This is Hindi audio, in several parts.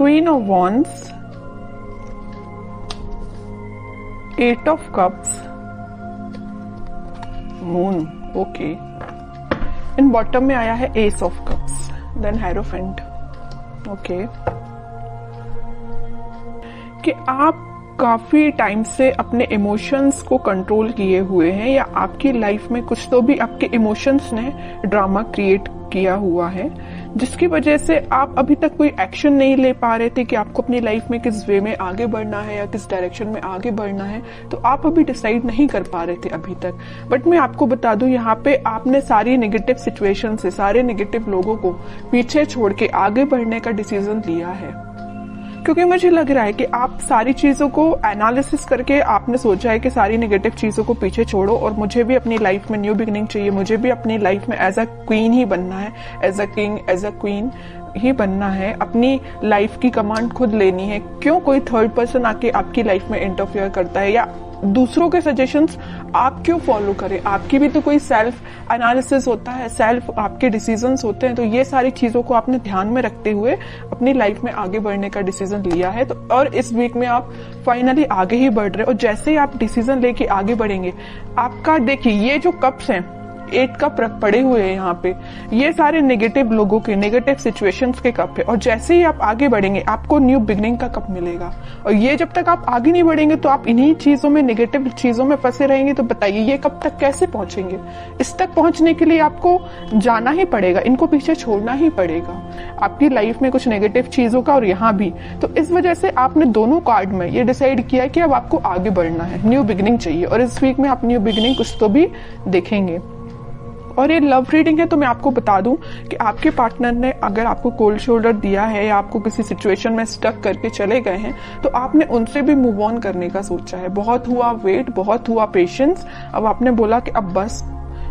Queen of wands, 8 of cups, moon, okay. In bottom में आया है ace of cups, then hierophant, okay. कि आप काफी टाइम से अपने इमोशंस को कंट्रोल किए हुए हैं, या आपकी लाइफ में कुछ तो भी आपके इमोशंस ने ड्रामा क्रिएट किया हुआ है, जिसकी वजह से आप अभी तक कोई एक्शन नहीं ले पा रहे थे कि आपको अपनी लाइफ में किस वे में आगे बढ़ना है या किस डायरेक्शन में आगे बढ़ना है। तो आप अभी डिसाइड नहीं कर पा रहे थे अभी तक। बट मैं आपको बता दूं, यहाँ पे आपने सारी नेगेटिव सिचुएशन से, सारे नेगेटिव लोगों को पीछे छोड़ के आगे बढ़ने का डिसीजन लिया है, क्योंकि मुझे लग रहा है कि आप सारी चीजों को एनालिसिस करके आपने सोचा है कि सारी नेगेटिव चीजों को पीछे छोड़ो और मुझे भी अपनी लाइफ में न्यू बिगिनिंग चाहिए, मुझे भी अपनी लाइफ में एज अ क्वीन ही बनना है, as a king, as a queen ही बनना है, अपनी लाइफ की कमांड खुद लेनी है। क्यों कोई थर्ड पर्सन आके आपकी लाइफ में इंटरफेयर करता है, या दूसरों के सजेशंस आप क्यों फॉलो करें? आपकी भी तो कोई सेल्फ एनालिसिस होता है, सेल्फ आपके डिसीजंस होते हैं। तो ये सारी चीजों को आपने ध्यान में रखते हुए अपनी लाइफ में आगे बढ़ने का डिसीजन लिया है। तो और इस वीक में आप फाइनली आगे ही बढ़ रहे हो, और जैसे ही आप डिसीजन लेके आगे बढ़ेंगे, आपका देखिए ये जो कप्स हैं, 8 कप पड़े हुए हैं यहाँ पे, ये सारे नेगेटिव लोगों के, नेगेटिव सिचुएशंस के कप है। और जैसे ही आप आगे बढ़ेंगे आपको न्यू बिगनिंग का कप मिलेगा। और ये जब तक आप आगे नहीं बढ़ेंगे तो आप इन्हीं चीजों में, नेगेटिव चीजों में फंसे रहेंगे। तो बताइए ये कब तक कैसे पहुंचेंगे? इस तक पहुंचने के लिए आपको जाना ही पड़ेगा, इनको पीछे छोड़ना ही पड़ेगा, आपकी लाइफ में कुछ नेगेटिव चीजों का और यहाँ भी। तो इस वजह से आपने दोनों कार्ड में ये डिसाइड किया कि अब आपको आगे बढ़ना है, न्यू बिगनिंग चाहिए। और इस वीक में आप न्यू बिगनिंग कुछ तो भी देखेंगे। और ये लव रीडिंग है, तो मैं आपको बता दूं कि आपके पार्टनर ने अगर आपको कोल्ड शोल्डर दिया है या आपको किसी सिचुएशन में स्टक करके चले गए हैं, तो आपने उनसे भी मूव ऑन करने का सोचा है। बहुत हुआ वेट, बहुत हुआ पेशेंस, अब आपने बोला कि अब बस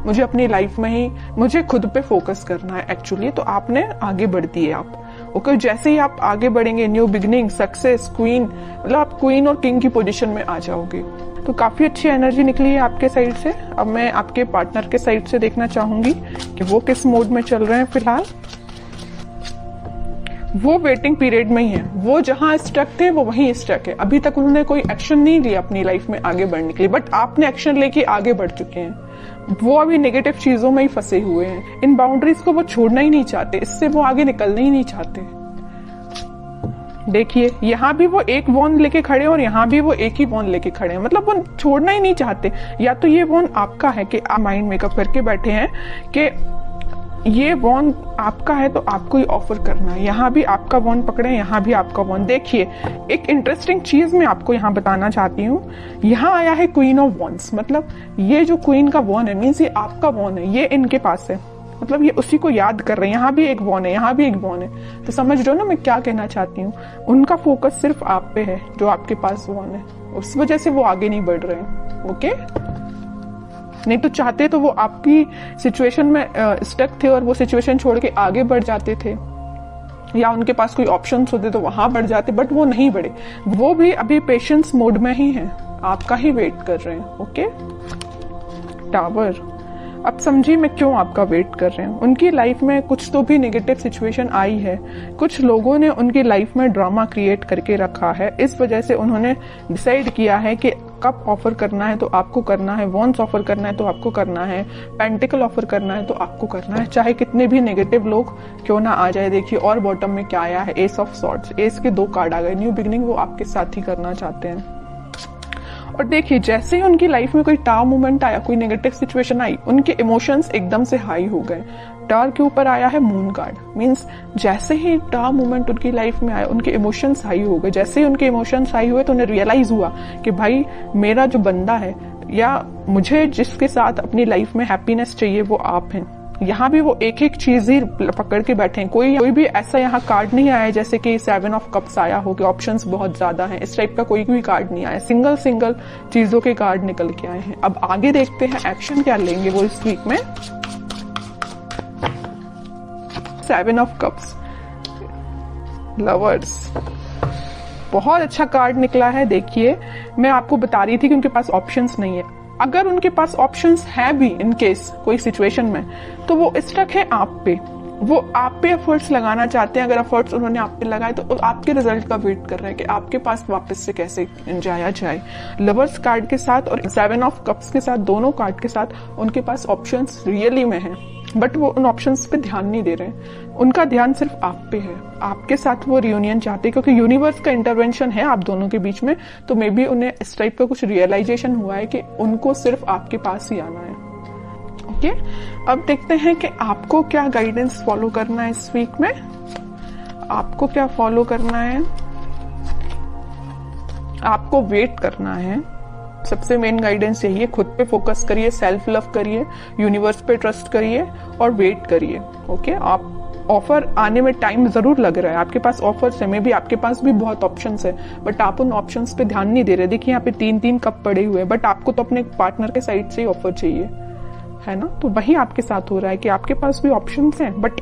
मुझे अपनी लाइफ में ही, मुझे खुद पे फोकस करना है एक्चुअली। तो आपने आगे बढ़ दिए आप, ओके। जैसे ही आप आगे बढ़ेंगे, न्यू बिगनिंग, सक्सेस, क्वीन, मतलब आप क्वीन और किंग की पोजीशन में आ जाओगे। तो काफी अच्छी एनर्जी निकली है आपके साइड से। अब मैं आपके पार्टनर के साइड से देखना चाहूंगी कि वो किस मोड में चल रहे हैं फिलहाल। वो वेटिंग पीरियड में ही है, वो जहां स्टक थे वो वहीं स्टक है। अभी तक उन्होंने कोई एक्शन नहीं लिया अपनी लाइफ में आगे बढ़ने के लिए, बट आपने एक्शन लेके आगे बढ़ चुके हैं। वो अभी नेगेटिव चीजों में ही फंसे हुए हैं, इन बाउंड्रीज को वो छोड़ना ही नहीं चाहते, इससे वो आगे निकलना ही नहीं चाहते। देखिए यहाँ भी वो एक वॉन लेके खड़े हैं और यहाँ भी वो एक ही वॉन लेके खड़े हैं, मतलब वो छोड़ना ही नहीं चाहते। या तो ये वॉन आपका है कि आप माइंड मेकअप करके बैठे हैं कि ये वॉन आपका है तो आपको ही ऑफर करना है। यहाँ भी आपका वॉन पकड़े, यहाँ भी आपका वॉन। देखिए एक इंटरेस्टिंग चीज मैं आपको यहाँ बताना चाहती हूँ। यहाँ आया है क्वीन ऑफ वॉन्स, मतलब ये जो क्वीन का वॉन है मीन्स ये आपका वॉन है, ये इनके पास है, मतलब ये उसी को याद कर रहे हैं। यहाँ भी एक वॉन है, यहाँ भी एक वॉन है। तो समझ रहे हो ना मैं क्या कहना चाहती हूँ? उनका फोकस सिर्फ आप पे है, जो आपके पास वॉन है, उस वजह से वो आगे नहीं बढ़ रहे हैं, ओके। नहीं तो चाहते तो वो आपकी सिचुएशन में स्टक थे और वो सिचुएशन छोड़ के आगे बढ़ जाते थे, या उनके पास कोई ऑप्शंस होते तो वहां बढ़ जाते, बट वो नहीं बढ़े। वो भी अभी पेशेंस मोड में ही है, आपका ही वेट कर रहे हैं, ओके। टावर, अब समझिए मैं क्यों आपका वेट कर रहे हैं। उनकी लाइफ में कुछ तो भी नेगेटिव सिचुएशन आई है, कुछ लोगों ने उनकी लाइफ में ड्रामा क्रिएट करके रखा है। इस वजह से उन्होंने डिसाइड किया है कि कप ऑफर करना है तो आपको करना है, वॉन्स ऑफर करना है तो आपको करना है, पेंटिकल ऑफर करना है तो आपको करना है, चाहे कितने भी नेगेटिव लोग क्यों ना आ जाए। देखिए और बॉटम में क्या आया है, एस ऑफ सॉर्ड्स, एस के 2 कार्ड आ गए। न्यू बिगिनिंग वो आपके साथ ही करना चाहते हैं। और देखिए जैसे ही उनकी लाइफ में कोई टावर मोमेंट आया, कोई नेगेटिव सिचुएशन आई, उनके इमोशंस एकदम से हाई हो गए। टावर के ऊपर आया है मून कार्ड, मींस जैसे ही टावर मोमेंट उनकी लाइफ में आया उनके इमोशंस हाई हो गए। जैसे ही उनके इमोशंस हाई हुए तो उन्हें रियलाइज हुआ कि भाई मेरा जो बंदा है या मुझे जिसके साथ अपनी लाइफ में हैप्पीनेस चाहिए वो आप हैं। यहाँ भी वो एक एक चीज ही पकड़ के बैठे हैं। कोई भी ऐसा यहाँ कार्ड नहीं आया जैसे कि 7 ऑफ कप्स आया हो कि ऑप्शंस बहुत ज्यादा हैं, इस टाइप का कोई भी कार्ड नहीं आया। सिंगल चीजों के कार्ड निकल के आए हैं। अब आगे देखते हैं एक्शन क्या लेंगे वो इस वीक में। 7 ऑफ कप्स, लवर्स, बहुत अच्छा कार्ड निकला है। देखिए मैं आपको बता रही थी कि उनके पास ऑप्शंस नहीं है। अगर उनके पास ऑप्शंस है भी इन केस कोई सिचुएशन में, तो वो स्टक है आप पे। वो आप पे एफर्ट्स लगाना चाहते हैं। अगर एफर्ट्स उन्होंने आप पे लगाए तो आपके रिजल्ट का वेट कर रहे हैं कि आपके पास वापस से कैसे जाया जाए। लवर्स कार्ड के साथ और 7 ऑफ कप्स के साथ, दोनों कार्ड के साथ उनके पास ऑप्शंस रियली में हैं, बट वो उन ऑप्शंस पे ध्यान नहीं दे रहे। उनका ध्यान सिर्फ आप पे है, आपके साथ वो रियूनियन चाहते हैं, क्योंकि यूनिवर्स का इंटरवेंशन है आप दोनों के बीच में। तो मे बी उन्हें इस टाइप का कुछ रियलाइजेशन हुआ है कि उनको सिर्फ आपके पास ही आना है। ओके, अब देखते हैं कि आपको क्या गाइडेंस फॉलो करना है इस वीक में। आपको क्या फॉलो करना है? आपको वेट करना है। सबसे मेन गाइडेंस यही है, खुद पे फोकस करिए, सेल्फ लव करिए, यूनिवर्स पे ट्रस्ट करिए और वेट करिए। ओके, आप ऑफर आने में टाइम जरूर लग रहा है, आपके पास ऑफर्स है, मे बी आपके पास भी बहुत ऑप्शंस है, बट आप उन ऑप्शंस पे ध्यान नहीं दे रहे। देखिए यहाँ पे 3-3 कप पड़े हुए हैं, बट आपको तो अपने पार्टनर के साइड से ही ऑफर चाहिए, है ना। तो वही आपके साथ हो रहा है कि आपके पास भी ऑप्शंस हैं, बट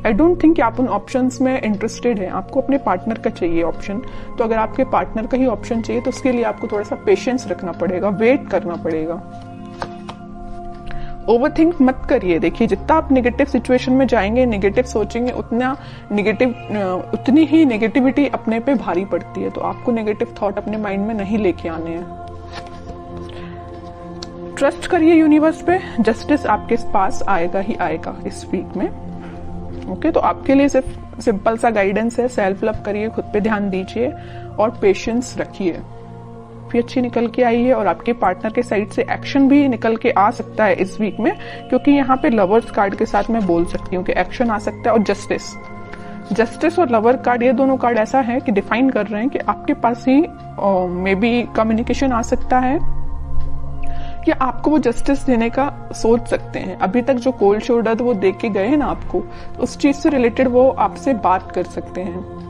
आई डोंट थिंक कि आप उन ऑप्शंस में इंटरेस्टेड हैं। आपको अपने पार्टनर का चाहिए ऑप्शन। तो अगर आपके पार्टनर का ही ऑप्शन चाहिए तो उसके लिए आपको थोड़ा सा पेशेंस रखना पड़ेगा, वेट करना पड़ेगा। ओवरथिंक मत करिए। देखिए जितना आप नेगेटिव सिचुएशन में जाएंगे, नेगेटिव सोचेंगे, उतनी ही नेगेटिविटी अपने पे भारी पड़ती है। तो आपको नेगेटिव थॉट अपने माइंड में नहीं लेके आने हैं। ट्रस्ट करिए यूनिवर्स पे, जस्टिस आपके पास आएगा ही आएगा इस वीक में। ओके, तो आपके लिए सिर्फ सिंपल सा गाइडेंस है, सेल्फ लव करिए, खुद पे ध्यान दीजिए और पेशेंस रखिए। भी अच्छी निकल के आई है और आपके पार्टनर के साइड से एक्शन भी निकल के आ सकता है इस वीक में, क्योंकि यहाँ पे लवर्स कार्ड के साथ मैं बोल सकती हूँ कि एक्शन आ सकता है। और जस्टिस और लवर कार्ड, ये दोनों कार्ड ऐसा है कि डिफाइन कर रहे हैं कि आपके पास ही मे बी कम्युनिकेशन आ सकता है या आपको वो जस्टिस देने का सोच सकते हैं। अभी तक जो कोल्ड शोल्डर वो दे के गए हैं ना आपको, तो उस चीज से रिलेटेड वो आपसे बात कर सकते हैं।